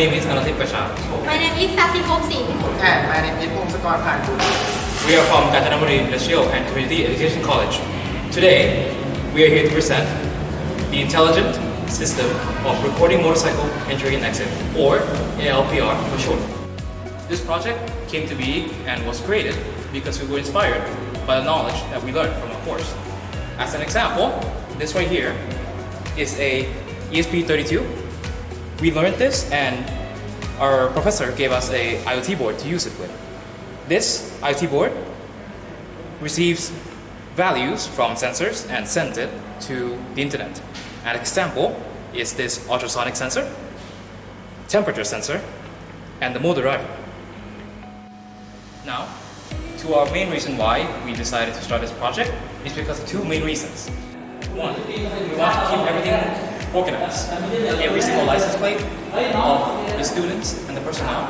name is Anathip Pasha. My name is Sathipop Singh. And my name is Pongsakorn Phanpul. We are from Kanchanaburi Industrial and Community Education College. Today, we are here to present the Intelligent System of Recording Motorcycle Entry and Exit, or ALPR for short. This project came to be and was created because we were inspired by the knowledge that we learned from our course. As an example, this right here is a ESP32. We learned this and our professor gave us a IoT board to use it with. This IoT board receives values from sensors and sends it to the internet. An example is this ultrasonic sensor, temperature sensor, and the motor driver. Now, to our main reason why we decided to start this project is because of two main reasons. One, we want to keep everything organized. Every single license plate of the students and the personnel,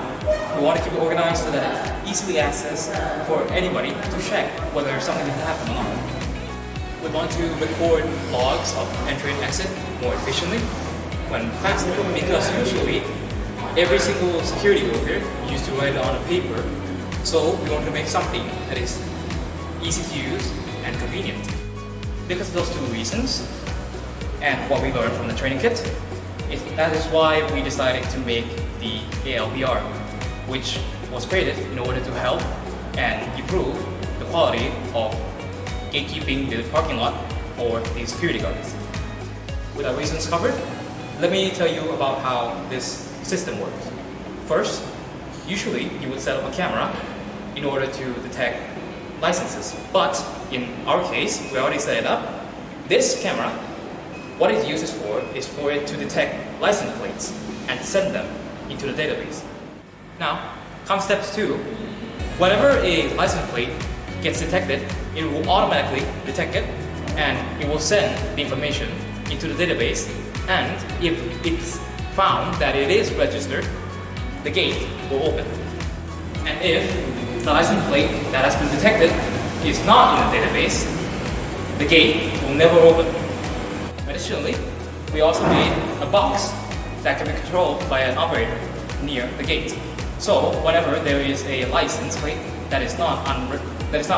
we want to keep it organized so that it's easily accessed for anybody to check whether something can happen or not. We want to record logs of entry and exit more efficiently when faster, because usually every single security worker used to write it on a paper, so we want to make something that is easy to use and convenient. Because of those two reasons, and what we learned from the training kit, that is why we decided to make the ALPR, which was created in order to help and improve the quality of gatekeeping the parking lot for the security guards. With our reasons covered, let me tell you about how this system works. First, usually you would set up a camera in order to detect licenses, but in our case, we already set it up. This camera, what it uses for is for it to detect license plates and send them into the database. Now, comes step 2. Whenever a license plate gets detected, it will automatically detect it and it will send the information into the database, and if it's found that it is registered, the gate will open. And if the license plate that has been detected is not in the database, the gate will never open. Additionally, we also made a box that can be controlled by an operator near the gate. So whenever there is a license plate that is not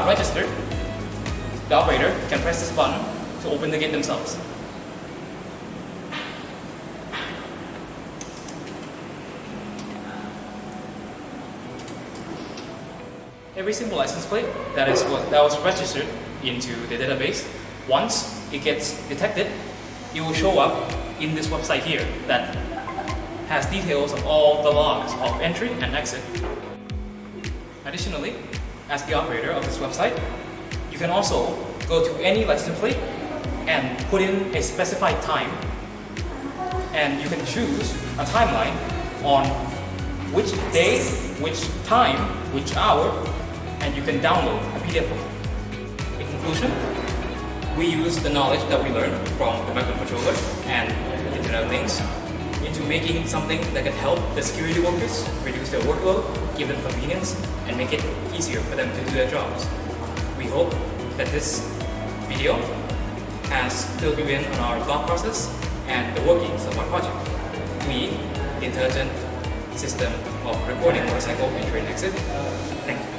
registered, the operator can press this button to open the gate themselves. Every single license plate that was registered into the database, once it gets detected, it will show up in this website here that has details of all the logs of entry and exit. Additionally, as the operator of this website, you can also go to any license plate and put in a specified time, and you can choose a timeline on which day, which time, which hour, and you can download a PDF file. In conclusion, we use the knowledge that we learned from the microcontroller and Internet of Things into making something that can help the security workers reduce their workload, give them convenience, and make it easier for them to do their jobs. We hope that this video has filled you in on our thought process and the workings of our project. We, the Intelligent System of Recording Motorcycle Entry and Exit. Thank you.